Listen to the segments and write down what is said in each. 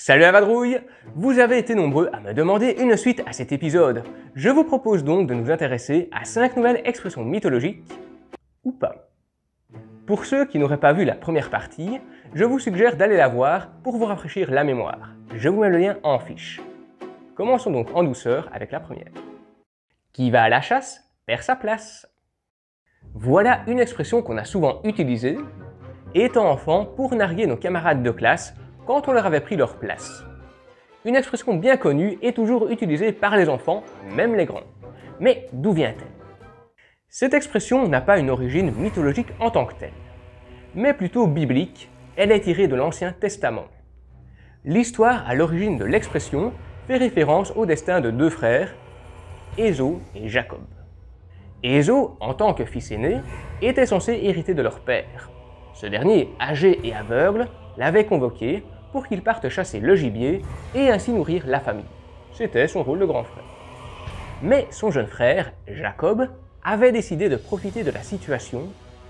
Salut la vadrouille! Vous avez été nombreux à me demander une suite à cet épisode. Je vous propose donc de nous intéresser à 5 nouvelles expressions mythologiques, ou pas. Pour ceux qui n'auraient pas vu la première partie, je vous suggère d'aller la voir pour vous rafraîchir la mémoire. Je vous mets le lien en fiche. Commençons donc en douceur avec la première. Qui va à la chasse perd sa place. Voilà une expression qu'on a souvent utilisée, étant enfant, pour narguer nos camarades de classe quand on leur avait pris leur place. Une expression bien connue et toujours utilisée par les enfants, même les grands. Mais d'où vient-elle? Cette expression n'a pas une origine mythologique en tant que telle, mais plutôt biblique. Elle est tirée de l'Ancien Testament. L'histoire à l'origine de l'expression fait référence au destin de deux frères, Ésaü et Jacob. Ésaü, en tant que fils aîné, était censé hériter de leur père. Ce dernier, âgé et aveugle, l'avait convoqué pour qu'il parte chasser le gibier et ainsi nourrir la famille. C'était son rôle de grand frère. Mais son jeune frère, Jacob, avait décidé de profiter de la situation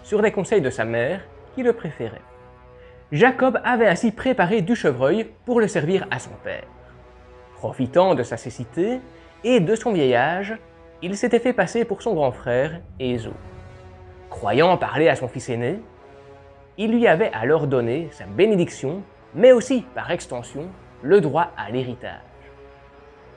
sur les conseils de sa mère qui le préférait. Jacob avait ainsi préparé du chevreuil pour le servir à son père. Profitant de sa cécité et de son vieil âge, il s'était fait passer pour son grand frère, Ésaü. Croyant parler à son fils aîné, il lui avait alors donné sa bénédiction, mais aussi, par extension, le droit à l'héritage.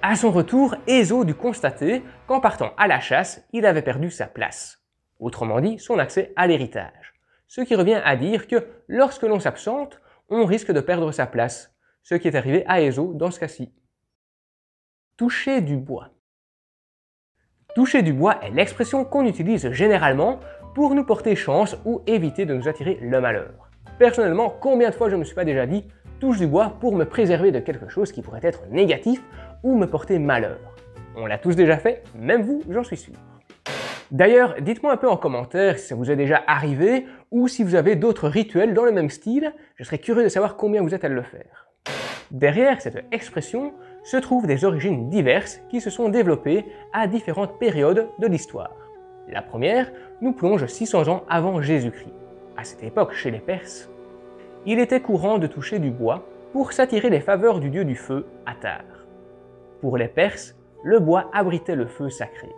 À son retour, Ésaü dut constater qu'en partant à la chasse, il avait perdu sa place, autrement dit son accès à l'héritage, ce qui revient à dire que lorsque l'on s'absente, on risque de perdre sa place, ce qui est arrivé à Ésaü dans ce cas-ci. Toucher du bois. Toucher du bois est l'expression qu'on utilise généralement pour nous porter chance ou éviter de nous attirer le malheur. Personnellement, combien de fois je ne me suis pas déjà dit « touche du bois » pour me préserver de quelque chose qui pourrait être négatif ou me porter malheur. On l'a tous déjà fait, même vous, j'en suis sûr. D'ailleurs, dites-moi un peu en commentaire si ça vous est déjà arrivé ou si vous avez d'autres rituels dans le même style, je serais curieux de savoir combien vous êtes à le faire. Derrière cette expression se trouvent des origines diverses qui se sont développées à différentes périodes de l'histoire. La première nous plonge 600 ans avant Jésus-Christ. À cette époque, chez les Perses, il était courant de toucher du bois pour s'attirer les faveurs du dieu du feu, Attar. Pour les Perses, le bois abritait le feu sacré.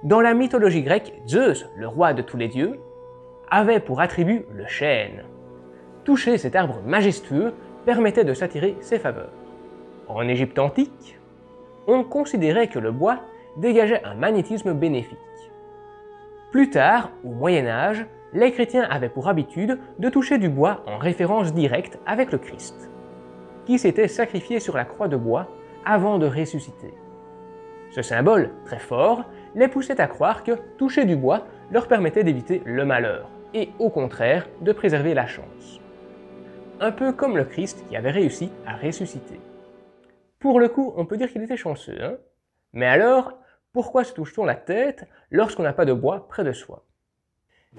Dans la mythologie grecque, Zeus, le roi de tous les dieux, avait pour attribut le chêne. Toucher cet arbre majestueux permettait de s'attirer ses faveurs. En Égypte antique, on considérait que le bois dégageait un magnétisme bénéfique. Plus tard, au Moyen Âge, les chrétiens avaient pour habitude de toucher du bois en référence directe avec le Christ, qui s'était sacrifié sur la croix de bois avant de ressusciter. Ce symbole, très fort, les poussait à croire que toucher du bois leur permettait d'éviter le malheur, et au contraire de préserver la chance. Un peu comme le Christ qui avait réussi à ressusciter. Pour le coup, on peut dire qu'il était chanceux, hein? Mais alors, pourquoi se touche-t-on la tête lorsqu'on n'a pas de bois près de soi?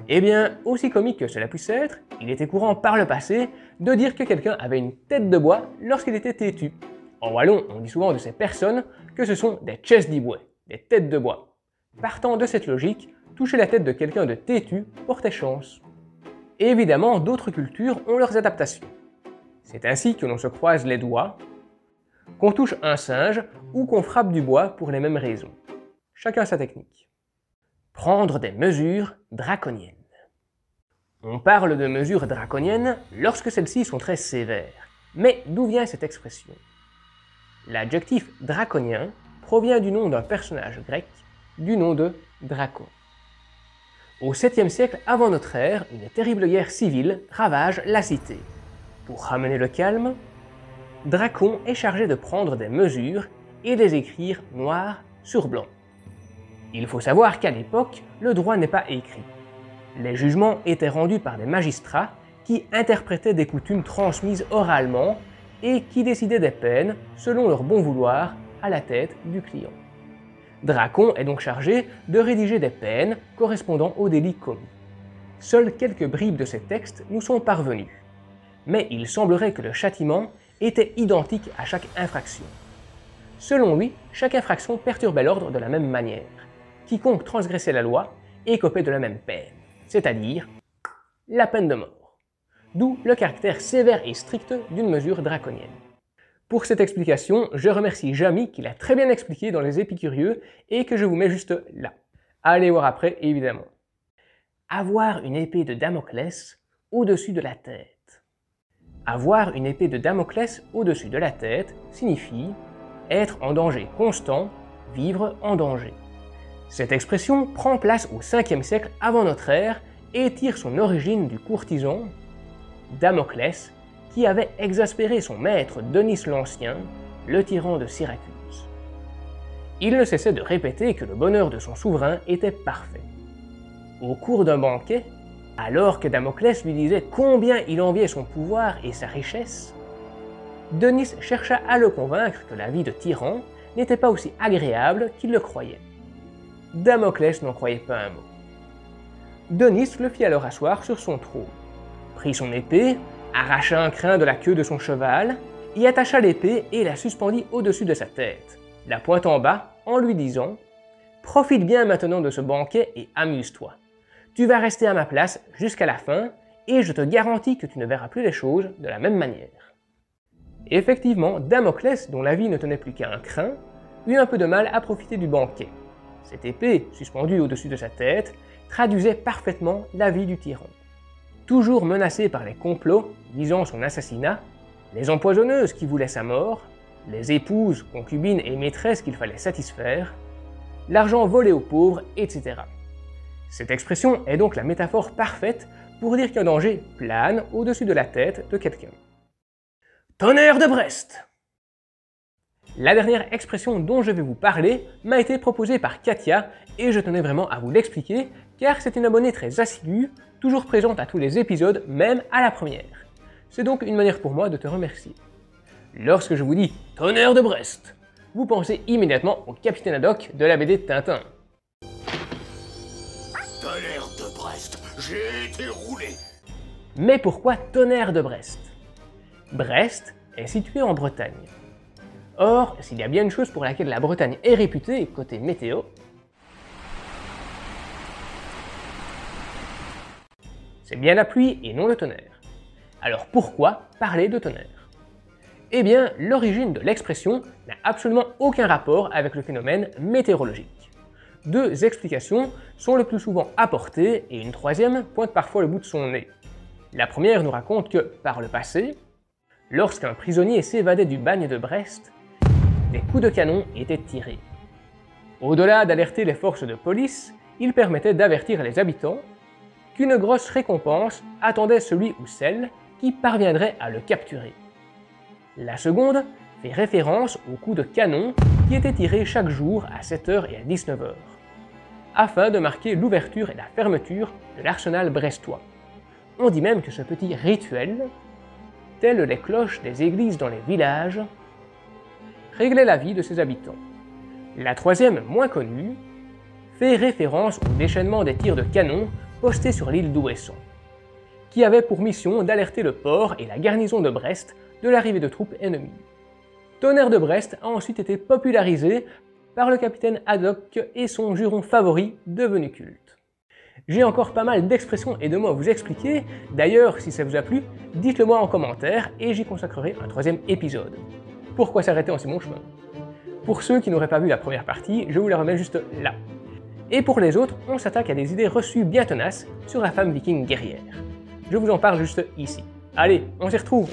Eh bien, aussi comique que cela puisse être, il était courant par le passé de dire que quelqu'un avait une tête de bois lorsqu'il était têtu. En wallon, on dit souvent de ces personnes que ce sont des chaises di bois, des têtes de bois. Partant de cette logique, toucher la tête de quelqu'un de têtu portait chance. Et évidemment, d'autres cultures ont leurs adaptations. C'est ainsi que l'on se croise les doigts, qu'on touche un singe ou qu'on frappe du bois pour les mêmes raisons. Chacun sa technique. Prendre des mesures draconiennes. On parle de mesures draconiennes lorsque celles-ci sont très sévères. Mais d'où vient cette expression? L'adjectif draconien provient du nom d'un personnage grec, du nom de Dracon. Au 7e siècle avant notre ère, une terrible guerre civile ravage la cité. Pour ramener le calme, Dracon est chargé de prendre des mesures et les écrire noir sur blanc. Il faut savoir qu'à l'époque, le droit n'est pas écrit. Les jugements étaient rendus par des magistrats qui interprétaient des coutumes transmises oralement et qui décidaient des peines selon leur bon vouloir à la tête du client. Dracon est donc chargé de rédiger des peines correspondant aux délits commis. Seules quelques bribes de ces textes nous sont parvenues. Mais il semblerait que le châtiment était identique à chaque infraction. Selon lui, chaque infraction perturbait l'ordre de la même manière. Quiconque transgressait la loi écopait de la même peine, c'est-à-dire la peine de mort. D'où le caractère sévère et strict d'une mesure draconienne. Pour cette explication, je remercie Jamy qui l'a très bien expliqué dans les Épicurieux et que je vous mets juste là. Allez voir après, évidemment. Avoir une épée de Damoclès au-dessus de la tête. Avoir une épée de Damoclès au-dessus de la tête signifie être en danger constant, vivre en danger. Cette expression prend place au 5e siècle avant notre ère et tire son origine du courtisan Damoclès qui avait exaspéré son maître Denis l'Ancien, le tyran de Syracuse. Il ne cessait de répéter que le bonheur de son souverain était parfait. Au cours d'un banquet, alors que Damoclès lui disait combien il enviait son pouvoir et sa richesse, Denis chercha à le convaincre que la vie de tyran n'était pas aussi agréable qu'il le croyait. Damoclès n'en croyait pas un mot. Denis le fit alors asseoir sur son trône, prit son épée, arracha un crin de la queue de son cheval, y attacha l'épée et la suspendit au-dessus de sa tête, la pointe en bas, en lui disant « Profite bien maintenant de ce banquet et amuse-toi. Tu vas rester à ma place jusqu'à la fin, et je te garantis que tu ne verras plus les choses de la même manière. » Effectivement, Damoclès, dont la vie ne tenait plus qu'à un crin, eut un peu de mal à profiter du banquet. Cette épée, suspendue au-dessus de sa tête, traduisait parfaitement la vie du tyran. Toujours menacé par les complots visant son assassinat, les empoisonneuses qui voulaient sa mort, les épouses, concubines et maîtresses qu'il fallait satisfaire, l'argent volé aux pauvres, etc. Cette expression est donc la métaphore parfaite pour dire qu'un danger plane au-dessus de la tête de quelqu'un. Tonnerre de Brest! La dernière expression dont je vais vous parler m'a été proposée par Katia et je tenais vraiment à vous l'expliquer car c'est une abonnée très assidue, toujours présente à tous les épisodes, même à la première. C'est donc une manière pour moi de te remercier. Lorsque je vous dis « Tonnerre de Brest », vous pensez immédiatement au capitaine Haddock de la BD Tintin. Tonnerre de Brest, j'ai été roulé. Mais pourquoi Tonnerre de Brest? Brest est situé en Bretagne. Or, s'il y a bien une chose pour laquelle la Bretagne est réputée côté météo, c'est bien la pluie et non le tonnerre. Alors pourquoi parler de tonnerre? Eh bien, l'origine de l'expression n'a absolument aucun rapport avec le phénomène météorologique. Deux explications sont le plus souvent apportées et une troisième pointe parfois le bout de son nez. La première nous raconte que, par le passé, lorsqu'un prisonnier s'évadait du bagne de Brest, des coups de canon étaient tirés. Au-delà d'alerter les forces de police, il permettait d'avertir les habitants qu'une grosse récompense attendait celui ou celle qui parviendrait à le capturer. La seconde fait référence aux coups de canon qui étaient tirés chaque jour à 7h et à 19h, afin de marquer l'ouverture et la fermeture de l'arsenal brestois. On dit même que ce petit rituel, tel les cloches des églises dans les villages, réglait la vie de ses habitants. La troisième, moins connue, fait référence au déchaînement des tirs de canon postés sur l'île d'Ouessant, qui avait pour mission d'alerter le port et la garnison de Brest de l'arrivée de troupes ennemies. Tonnerre de Brest a ensuite été popularisé par le capitaine Haddock et son juron favori devenu culte. J'ai encore pas mal d'expressions et de mots à vous expliquer, d'ailleurs si ça vous a plu, dites-le moi en commentaire et j'y consacrerai un troisième épisode. Pourquoi s'arrêter en si bon chemin? Pour ceux qui n'auraient pas vu la première partie, je vous la remets juste là. Et pour les autres, on s'attaque à des idées reçues bien tenaces sur la femme viking guerrière. Je vous en parle juste ici. Allez, on s'y retrouve!